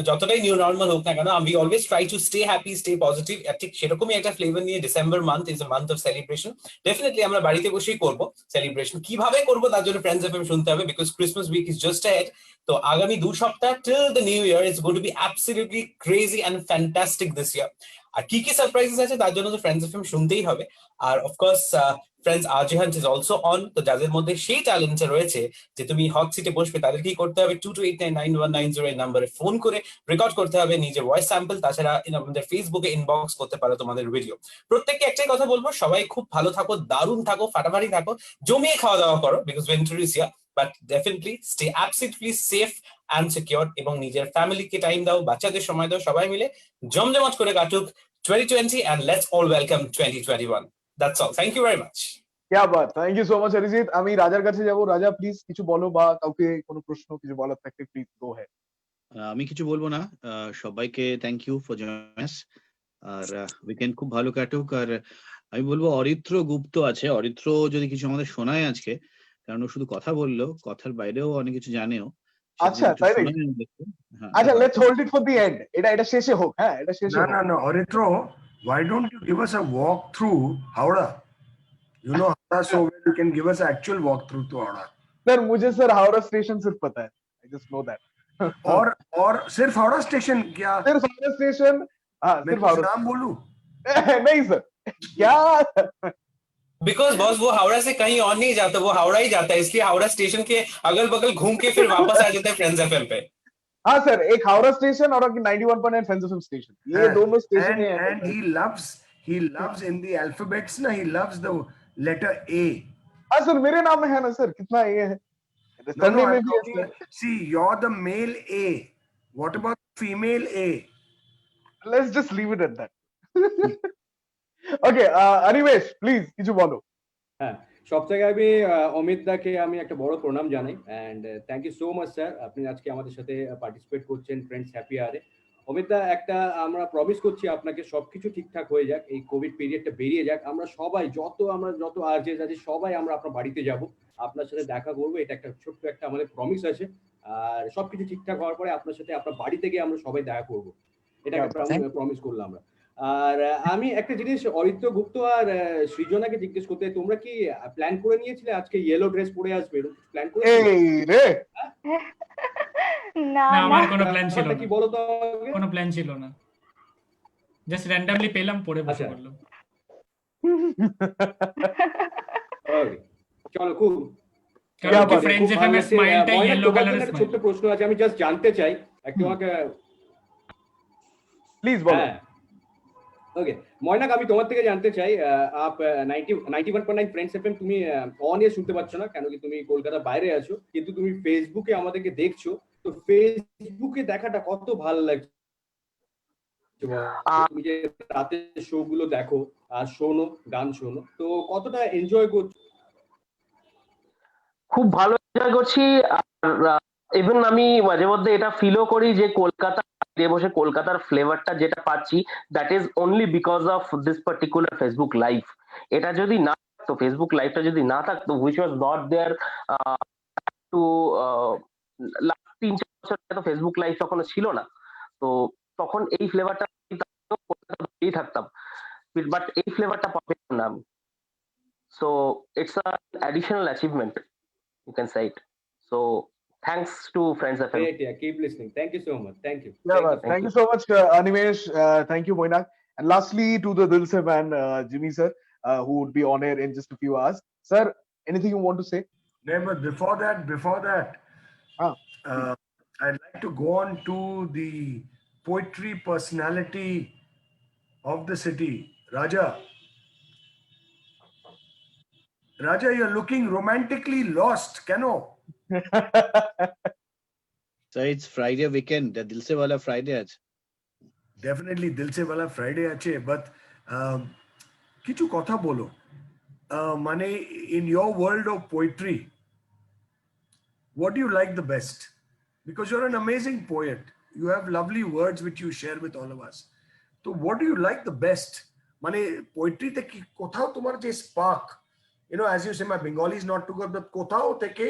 যতটাই নিউ নর্মাল হোক না কেন, we always try to stay happy, stay positive. ঠিক সেরকমই একটা ফ্লেভার নিয়ে December month is a month of celebration. Definitely আমরা বাড়িতে বসেই করবো সেলিব্রেশন। কিভাবে করবো তার জন্য ফ্রেন্ডস এফএম শুনতে হবে, because Christmas week is just ahead. তো আগামী 2 সপ্তাহ till the new year is going to be absolutely crazy and fantastic this year. আর কি কি সারপ্রাইজেস আছে তার জন্য তো ফ্রেন্ডস এফএম শুনতেই হবে। আর of course Friends RJ hunt is also on. তো যাদের মধ্যে সেই ট্যালেন্টটা রয়েছে যে তুমি হট সিটে বসবে, তাদেরকেই করতে হবে 22899190 এই নাম্বারে ফোন করে রেকর্ড করতে হবে নিজের ভয়েস স্যাম্পল। তাছাড়া আমাদের ফেসবুকে ইনবক্স করতে পারো তোমাদের ভিডিও। প্রত্যেককে একটাই কথা বলবো, সবাই খুব ভালো থাকো, দারুণ থাকো, ফাটাফাটি থাকো, জমিয়ে খাওয়া দাওয়া করো, because winter is here. But definitely stay absolutely safe and secure, এবং নিজের ফ্যামিলিকে টাইম দাও, বাচ্চাদের সময় দাও, সবাই মিলে জমজমাট করে কাটুক 2020 and let's all welcome 2021. That's all. Thank you very much. क्या बात, thank you so much Arijit. আমি রাজার কাছে যাব। রাজা প্লিজ কিছু বলো, বা কাউকে কোনো প্রশ্ন কিছু বলার থাকলে প্লিজ গো হেড। আমি কিছু বলবো না, সবাইকে thank you for joining us, আর উইকেন্ড খুব ভালো কাটুক। আর আমি বলবো অরিত্র গুপ্ত আছে, অরিত্র যদি কিছু আমাদের শোনায় আজকে, কারণ ও শুধু কথা বললো, কথার বাইরেও অনেক কিছু জানেও। আচ্ছা তাই নাকি? আচ্ছা, let's hold it for the end. এটা শেষে হোক। হ্যাঁ, এটা শেষে হোক। No, Aritra, why don't you give us a walk through Howrah? You know Howrah so well, you can give us actual walk through to Howrah. Sir मुझे sir Howrah station सिर्फ पता है, I just know that. और सिर्फ Howrah station क्या? सिर्फ Howrah station? हाँ, मैं सिर्फ कुछ हावड़ा। नाम बोलूं? नहीं सर, क्या? बिकॉज बॉस वो हावड़ा से कहीं और नहीं जाता, वो हावड़ा ही जाता है, इसलिए हावड़ा स्टेशन के अगल बगल घूम के फिर वापस आ जाता है फ्रेंड्स एफएम पे। हाँ सर, एक हावड़ा स्टेशन और 91.9 फ्रेंड्स एफएम स्टेशन, ये दोनों स्टेशन हैं। And he loves in the alphabets na, he loves the letter A. हाँ सर, मेरे नाम में है ना सर, कितना A है? No, I'm talking, see, you're the male A. What about female A? Let's just leave it at that. Okay, Animesh please কিছু বলো। হ্যাঁ, সব থেকে আমি অমিত দাকে আমি একটা বড় প্রণাম জানাই, and thank you so much sir, আপনি আজকে আমাদের সাথে পার্টিসিপেট করছেন ফ্রেন্ডস হ্যাপি আওয়ারে। অমিত দা, একটা আমরা প্রমিস করছি আপনাকে, সবকিছু ঠিকঠাক হয়ে যাক, এই কোভিড পিরিয়ডটা বেরিয়ে যাক, আমরা সবাই যত আরজেস আছে সবাই আমরা আপনার বাড়িতে যাব, আপনার সাথে দেখা করবো, এটা একটা ছোট্ট একটা আমাদের প্রমিস আছে। আর সবকিছু ঠিকঠাক হওয়ার পরে আপনার সাথে আপনার বাড়িতে গিয়ে আমরা সবাই দেখা করবো, এটা একটা প্রমিস করলাম আমরা। আর আমি একটা জিনিস অরিত্র গুপ্ত আর সৃজনাকে জিজ্ঞেস করতে, তোমরা কি প্ল্যান করে নিয়েছিলে আজকে ইয়েলো ড্রেস পরে আসবে, এরকম প্ল্যান করে? এই রে, না না, আমার কোনো প্ল্যান ছিল না। কি বলো তো, কোনো প্ল্যান ছিল না, জাস্ট র্যান্ডমলি পেলাম, পরে বসে পড়লাম। চলো, খুব ফ্রেন্ডস এফএম এর স্মাইলটা ইয়েলো কালারের স্মাইল। ছোট্ট প্রশ্ন আছে, আমি জাস্ট জানতে চাই একটু, আমাকে প্লিজ বলো। ओके ময়নাক, আমি তোমার থেকে জানতে চাই, আপ 91.9 ফ্রেন্ডস এফএম তুমি অন এ শুনতে পাচ্ছ না, কেন কি তুমি কলকাতার বাইরে আছো, কিন্তু তুমি ফেসবুকে আমাদেরকে দেখছো, তো ফেসবুকে দেখাটা কত ভালো লাগছে? তুমি যে রাতে শো গুলো দেখো আর শোনো, গান শোনো, তো কতটা এনজয় করছো? খুব ভালো এনজয় করছি। আর ইভেন আমি মাঝে মধ্যে এটা ফিলও করি যে কলকাতা বসে কলকাতার ফ্লেভারটা যেটা পাচ্ছি, that is only because of this particular Facebook live. এটা যদি না থাকতো, ফেসবুক লাইভটা যদি না থাকতো, which was not there to last 3-4 বছর, তো ফেসবুক লাইভ তখনও ছিল না, তো তখন এই ফ্লেভারটা কলকাতাতেই থাকতাম, বাট এই ফ্লেভারটা পাবে না। So it's a additional achievement, you can say it. So thanks to Friends FM. Great, yeah, keep listening. Thank you so much. Thank you. Thank you so much, Animesh. Thank you, Moinak. And lastly, to the Dil Se man, Jimmy sir, who would be on air in just a few hours. Sir, anything you want to say? No, but before that, I'd like to go on to the poetry personality of the city, Raja. Raja, you're looking romantically lost, Kano? So it's Friday weekend, the Dil Se Wala Friday aaj. Definitely Dil Se Wala Friday ache, but kichu kotha bolo. Mane, in your world of poetry, what do you like the best? Because you're an amazing poet. You have lovely words which you share with all of us. So what do you like the best? Mane, poetry te ki kothao tomar je spark. You know, as you say, my Bengali is not too good, but kothao teke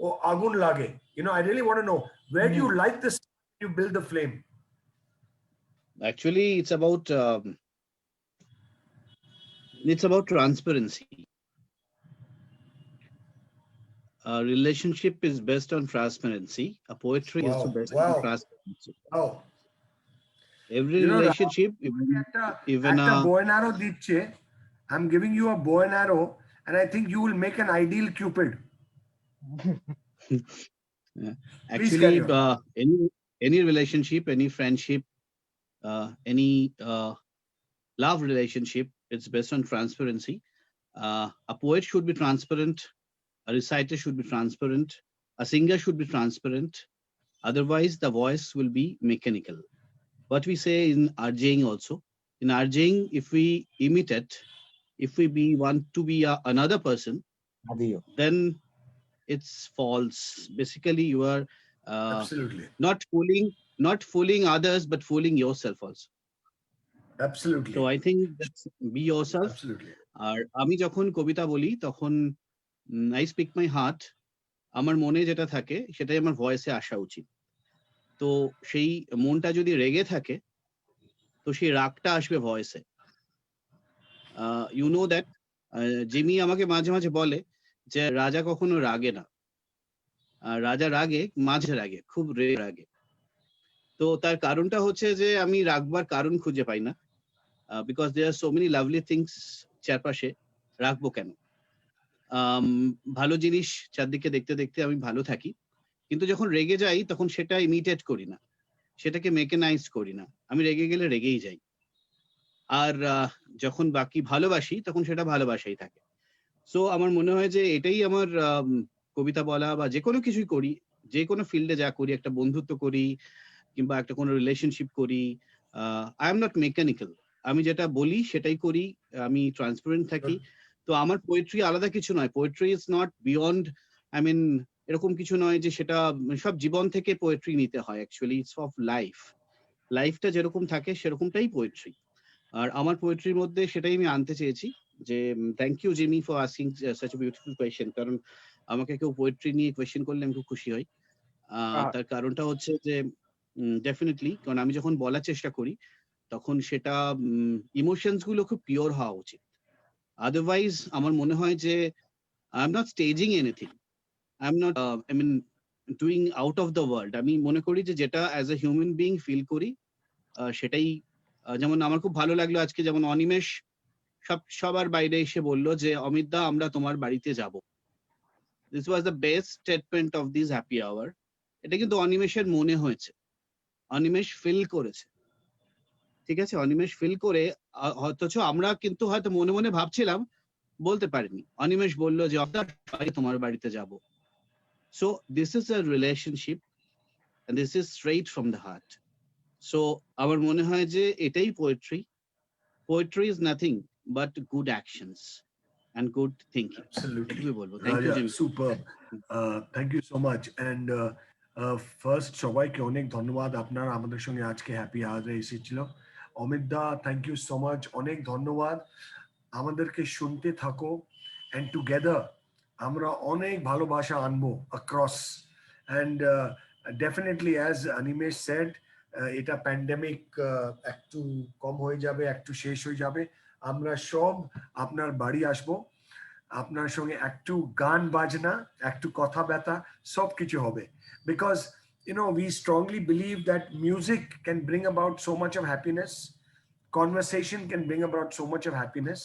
o agun lage. You know, I really want to know, where do you like this? You build the flame. Actually, it's about transparency. A relationship is based on transparency. A poetry is based on transparency. Wow. Every relationship, even a bow and arrow diche, I'm giving you a bow and arrow, and I think you will make an ideal Cupid. Actually, any relationship, any friendship, any love relationship, it's based on transparency. A poet should be transparent, a reciter should be transparent, a singer should be transparent, otherwise the voice will be mechanical. What we say in RJing also, in RJing, if we imitate, if we want to be another person, then it's false. Basically, you are Absolutely. not fooling others, but fooling yourself also. Absolutely. So I think that's be yourself. Absolutely. আর আমি যখন কবিতা বলি তখন I speak my heart. আমার মনে যেটা থাকে সেটাই আমার ভয়েসে আসা উচিত। তো সেই মনটা যদি রেগে থাকে তো সেই রাগটা আসবে ভয়েসে। ইউ নো দ্যাট জিমি আমাকে মাঝে মাঝে বলে যে রাজা কখনো রাগে না, রাজা রাগে মাঝে রাগে, খুব রাগে। তো তার কারণটা হচ্ছে যে আমি রাগবার কারণ খুঁজে পাই না, because there so many lovely things চারপাশে, রাখবো কেন? ভালো জিনিস চারদিকে দেখতে দেখতে আমি ভালো থাকি, কিন্তু যখন রেগে যাই তখন সেটা ইমিটেট করি না, সেটাকে মেকানাইজ করি না, আমি রেগে গেলে রেগেই যাই। আর যখন বাকি ভালোবাসি তখন সেটা ভালোবাসাই থাকে। সো আমার মনে হয় যে এটাই আমার কবিতা বলা বা যে কোনো কিছুই করি, যে কোনো ফিল্ডে যা করি, একটা বন্ধুত্ব করি কিংবা একটা কোনো রিলেশনশিপ করি, আই এম নট মেকানিক্যাল, আমি যেটা বলি সেটাই করি, আমি ট্রান্সপারেন্ট থাকি। তো আমার পোয়েট্রি আলাদা কিছু নয়, poetry is not beyond, I mean এরকম কিছু নয় যে সেটা সব জীবন থেকে পোয়েট্রি নিতে হয়, অ্যাকচুয়ালি ইটস অফ লাইফ, লাইফটা যেরকম থাকে সেরকমটাই পোয়েট্রি। আর আমার পোয়েট্রির মধ্যে সেটাই আমি আনতে চেয়েছি। যে thank you Jimmy for asking such a beautiful question, কারণ আমাকে কেউ পোয়েট্রি নিয়ে কোয়েশ্চেন করলে আমি খুব খুশি হই। তার কারণটা হচ্ছে যে ডেফিনেটলি, কারণ আমি যখন বলার চেষ্টা করি তখন সেটা ইমোশনস গুলো খুব পিওর হওয়া উচিত। আদারওয়াইজ আমার মনে হয় যে I am not staging anything, I am not I mean doing out of the world. আমি মনে করি যে যেটা as a human being feel করি সেটাই। যেমন আমার খুব ভালো লাগলো আজকে, যেমন অনিমেষ সবার বাইরে এসে বললো যে অমিত দা আমরা তোমার বাড়িতে যাব। This was the best statement of this happy hour. এটা কিন্তু অনিমেষের মনে হয়েছে, অনিমেষ ফিল করেছে, ঠিক আছে? অনিমেষ ফিল করে, অথচ আমরা কিন্তু হয়তো মনে মনে ভাবছিলাম, বলতে পারিনি। অনিমেষ বললো যে তোমার বাড়িতে যাব। So this is a relationship and this is straight from the heart. So আমার মনে হয় যে এটাই poetry. Poetry is nothing but good actions and good thinking. Absolutely. Thank you, Raja, Jimmy. superb. Thank you so much. And first সবাইকে অনেক ধন্যবাদ, আপনারা আমাদের সঙ্গে আজকে হ্যাপি আওয়ারে এসেছিল। অমিত দা, থ্যাংক ইউ সো মাচ, অনেক ধন্যবাদ। আমাদেরকে শুনতে থাকো, and together আমরা অনেক ভালোবাসা আনবো across. And definitely as Animesh said, এটা প্যান্ডেমিক একটু কম হয়ে যাবে, একটু শেষ হয়ে যাবে, আমরা সব আপনার বাড়ি আসবো, আপনার সঙ্গে একটু গান বাজনা, একটু কথা ব্যথা সব কিছু হবে। Because you know, we strongly believe that music can bring about so much of happiness, conversation can bring about so much of happiness.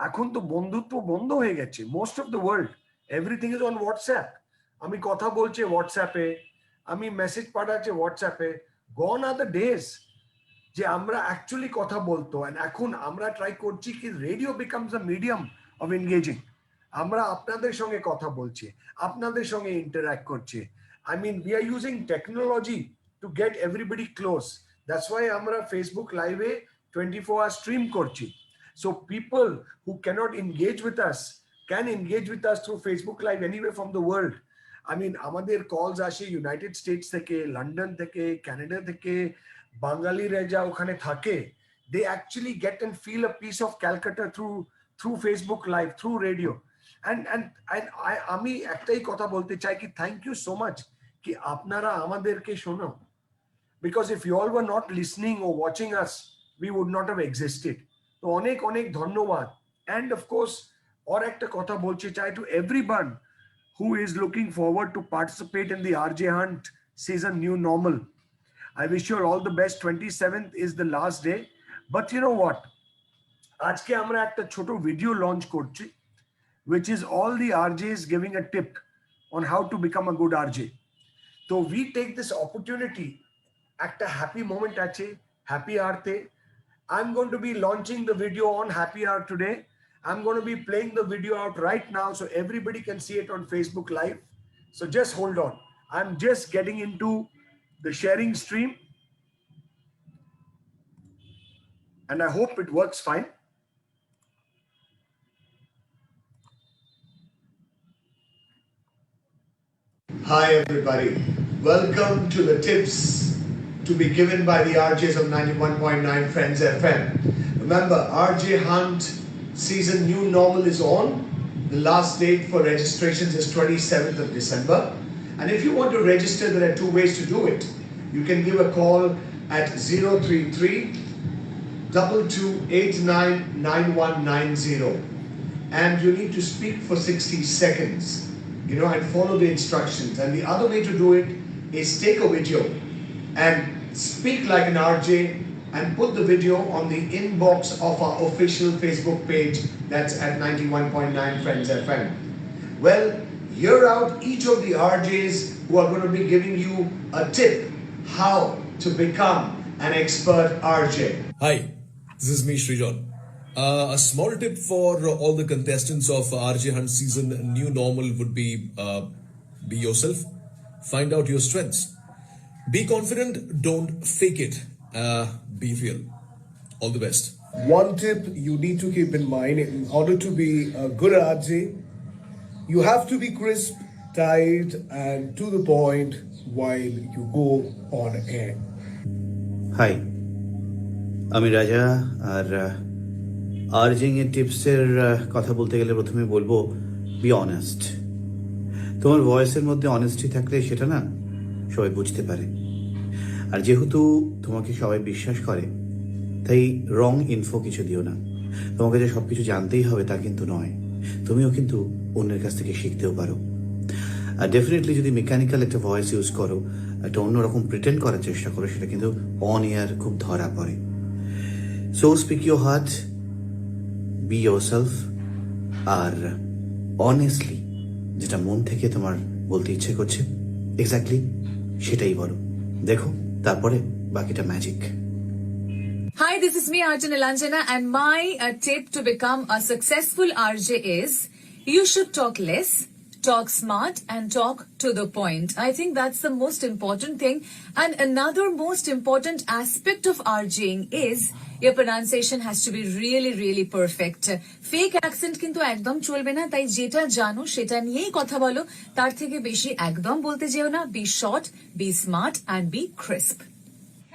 এখন তো বন্ধুত্ব বন্ধ হয়ে গেছে, most of the world everything is on WhatsApp. আমি কথা বলছি হোয়াটসঅ্যাপে, আমি মেসেজ পাঠাচ্ছি হোয়াটসঅ্যাপে। গন আর দ্য ডেজ যে আমরা অ্যাকচুয়ালি কথা বলতো। এন্ড এখন আমরা ট্রাই করছি কি radio becomes a medium of engaging. আমরা আপনাদের সঙ্গে কথা বলছি, আপনাদের সঙ্গে ইন্টারঅ্যাক্ট করছি। I mean, we are using technology to get everybody close. That's why আমরা ফেসবুক লাইভে 24 hours stream করছি। So people who cannot engage with us can engage with us through Facebook Live anywhere from the world. I mean, আমাদের কলস আসে United states থেকে, London থেকে, Canada থেকে, বাঙালিরা যা ওখানে থাকে, they actually get and feel a piece of Calcutta through Facebook Live, through radio. And আমি একটাই কথা বলতে চাই কি থ্যাংক ইউ সো মাচ কি আপনারা আমাদেরকে শোনো। Because if you all were not listening ও watching us, we would not have existed. তো অনেক অনেক ধন্যবাদ। অ্যান্ড অফকোর্স আর একটা কথা বলতে চাই to everyone who is looking forward to participate in the RJ Hunt season New Normal. I wish you all the best. 27th is the last day. But you know what? আজকে আমরা একটা ছোট video launch করছি, which is all the RJs giving a tip on how to become a good RJ. So we take this opportunity, একটা happy moment আছে happy hour te. I'm going to be launching the video on happy hour today. I'm going to be playing the video out right now so everybody can see it on Facebook Live. So just hold on. I'm just getting into the sharing stream. and I hope it works fine. Hi everybody, welcome to the tips to be given by the RJs of 91.9 Friends FM. Remember, RJ Hunt season new normal is on. The last date for registrations is 27th of December. And if you want to register, there are two ways to do it. You can give a call at 033 2289 9190. And you need to speak for 60 seconds. And follow the instructions. And the other way to do it is take a video and speak like an RJ and put the video on the inbox of our official Facebook page. That's at 91.9 Friends FM. Well, hear out each of the RJs who are going to be giving you a tip how to become an expert RJ. Hi, this is me, Srijan. A small tip for all the contestants of RJ Hunt season new normal would be yourself. Find out your strengths. Be confident, don't fake it. Be real. All the best. One tip you need to keep in mind in order to be a good RJ, you have to be crisp, tight, and to the point while you go on air. Hi, আমি রাজা আর urging এর টিপসের কথা বলতে গেলে প্রথমে বলবো be honest. তোমার ভয়েসের মধ্যে অনেস্টি থাকলে সেটা না সবাই বুঝতে পারে। আর যেহেতু তোমাকে সবাই বিশ্বাস করে তাই রং ইনফো কিছু দিও না। তোমাকে যে সবকিছু জানতেই হবে তা কিন্তু নয়, তুমিও কিন্তু অন্যের কাছ থেকে শিখতেও পারো। আর ডেফিনেটলি যদি মেকানিক্যাল একটা ভয়েস ইউজ করো, একটা অন্যরকম প্রিটেন্ড করার চেষ্টা করো, সেটা কিন্তু অন এয়ার খুব ধরা পড়ে। So speak your heart, be yourself, আর অনেস্টলি যেটা মন থেকে তোমার বলতে ইচ্ছে করছে এক্স্যাক্টলি সেটাই বলো। দেখো তারপরে বাকিটা magic. Hi, this is me, Arjun Nilanjana, and my tip to become a successful RJ is you should talk less, talk smart, and talk to the point. I think that's the most important thing. And another most important aspect of RJing is your pronunciation has to be really, really perfect. Fake accent কিন্তু একদম চলবে না, তাই যেটা জানো সেটা নিয়েই কথা বলো, তার থেকে বেশি একদম বলতে যেও না। Be short, be smart, and be crisp.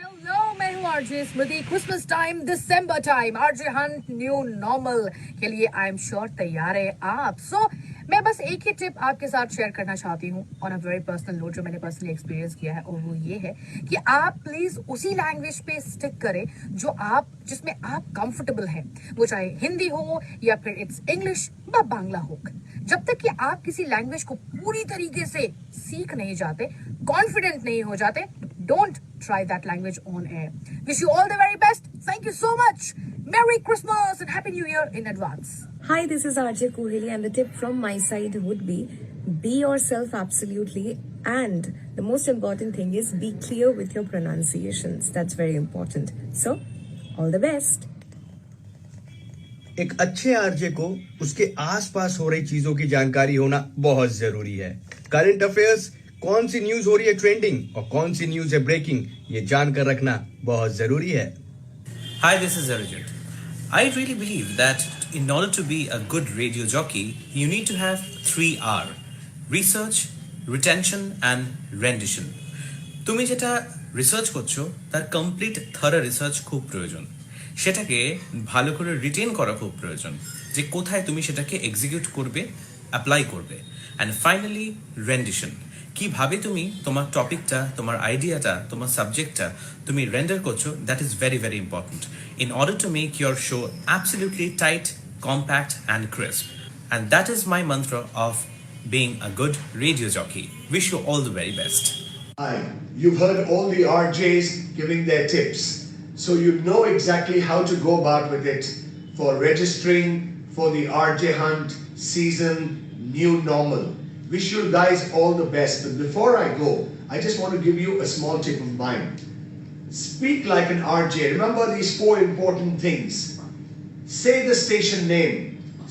Hello, मैं हूँ RJ Smriti. Christmas time, December time, RJ hunt new normal के लिए आई एम श्योर तैयार है आप। सो मैं बस एक ही टिप आपके साथ शेयर करना चाहती हूँ on a very personal note, जो मैंने पर्सनली एक्सपीरियंस किया है, और वो ये है कि आप प्लीज उसी लैंग्वेज पे स्टिक करें जिसमें आप कंफर्टेबल हैं, वो चाहे हिंदी हो या फिर इट्स इंग्लिश या बांग्ला हो। जब तक कि आप किसी लैंग्वेज को पूरी तरीके से सीख नहीं जाते, कॉन्फिडेंट नहीं हो जाते, don't try that language on air. Wish you all the very best. Thank you so much. Merry Christmas and Happy New Year in advance. Hi, this is RJ Kuheli, and the tip from my side would be yourself absolutely, and the most important thing is be clear with your pronunciations. That's very important. So, all the best. एक अच्छे RJ को उसके आसपास हो रही चीजों की जानकारी होना बहुत जरूरी है। करंट अफेयर्स, कौन सी न्यूज हो रही है ट्रेंडिंग और कौन सी न्यूज है ब्रेकिंग, ये जानकर रखना बहुत जरूरी है। Hi, this is Arjun. I really believe that in order to be a good radio jockey, you need to have 3R: research, retention and rendition. তুমি যেটা রিসার্চ করছো তার কমপ্লিট থরো রিসার্চ খুব প্রয়োজন, সেটাকে ভালো করে রিটেন করা খুব প্রয়োজন, যে কোথায় তুমি সেটাকে এক্সিকিউট করবে, অ্যাপ্লাই করবে। অ্যান্ড ফাইনালি রেন্ডিশন, কিভাবে তুমি তোমার টপিকটা, তোমার আইডিয়াটা, তোমার সাবজেক্টটা তুমি রেন্ডার করছো, that is very very important in order to make your show absolutely tight, compact and crisp. And that is my mantra of being a good radio jockey. Wish you all the very best. Hi, you've heard all the RJs giving their tips, so you know exactly how to go about with it for registering for the RJ Hunt season new normal. Wish you guys all the best, but before I go, I just want to give you a small tip of mine. Speak like an RJ. Remember these 4 important things. Say the station name,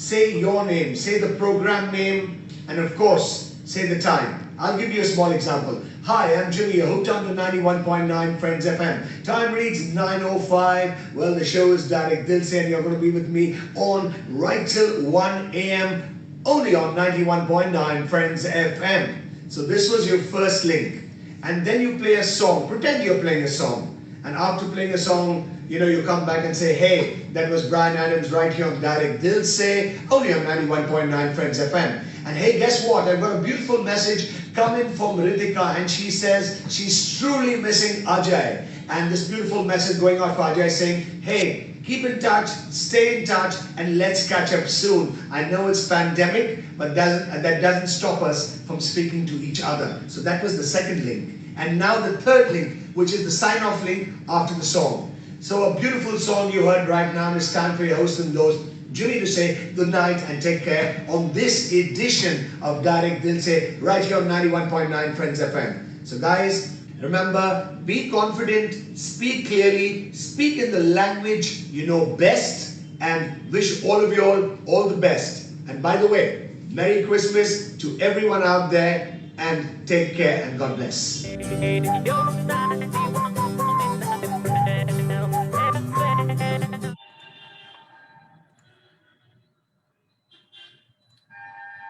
say your name, say the program name, and of course, say the time. I'll give you a small example. Hi, I'm Jimmy. You're hooked on to 91.9 Friends FM. Time reads 9:05. Well, the show is Direct Dil Se, and you're going to be with me on right till 1 a.m. only on 91.9 Friends FM. So this was your first link. And then you play a song. Pretend you're playing a song. And after playing a song, you come back and say, hey, that was Brian Adams right here on Direct Dil Se, only on 91.9 Friends FM. And hey, guess what? I've got a beautiful message coming from Ritika, and she says she's truly missing Ajay. And this beautiful message going out for Ajay saying, hey, keep in touch, stay in touch, and let's catch up soon. I know it's pandemic, but that doesn't stop us from speaking to each other. So that was the second link. And now the third link, which is the sign-off link after the song. So a beautiful song you heard right now. It's time for your host and host, Jimmy, to say good night and take care on this edition of Direct Dil Se right here on 91.9 Friends FM. So guys, remember, be confident, speak clearly, speak in the language you know best, and wish all of you all the best. And by the way, Merry Christmas to everyone out there, and take care and God bless.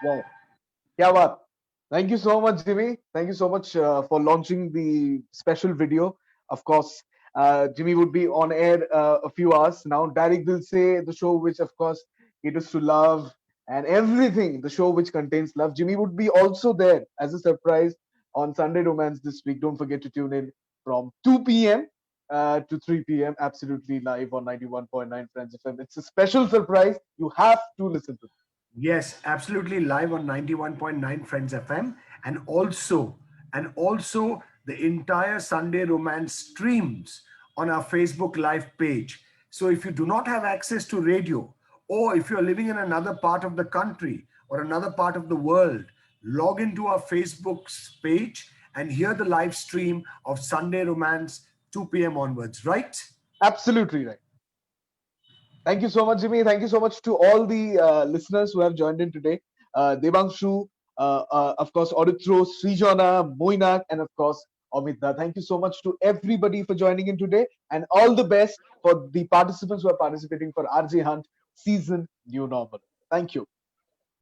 Wow. Kya baat. Thank you so much, Jimmy. Thank you so much for launching the special video. Of course, Jimmy would be on air a few hours now. Direct Dil Se, the show which, of course, caters to love and everything, the show which contains love. Jimmy would be also there as a surprise on Sunday Romance this week. Don't forget to tune in from 2 p.m. To 3 p.m. absolutely live on 91.9 Friends FM. It's a special surprise. You have to listen to it. Yes, absolutely live on 91.9 Friends FM, and also the entire Sunday Romance streams on our Facebook Live page. So if you do not have access to radio, or if you're living in another part of the country or another part of the world, log into our Facebook page and hear the live stream of Sunday Romance 2 p.m. onwards, right? Absolutely right. Thank you so much, Jimmy. Thank you so much to all the listeners who have joined in today. Devangshu, of course, Auditro, Srijana, Moinak, and of course, Amita. Thank you so much to everybody for joining in today, and all the best for the participants who are participating for RJ Hunt Season New Normal. Thank you.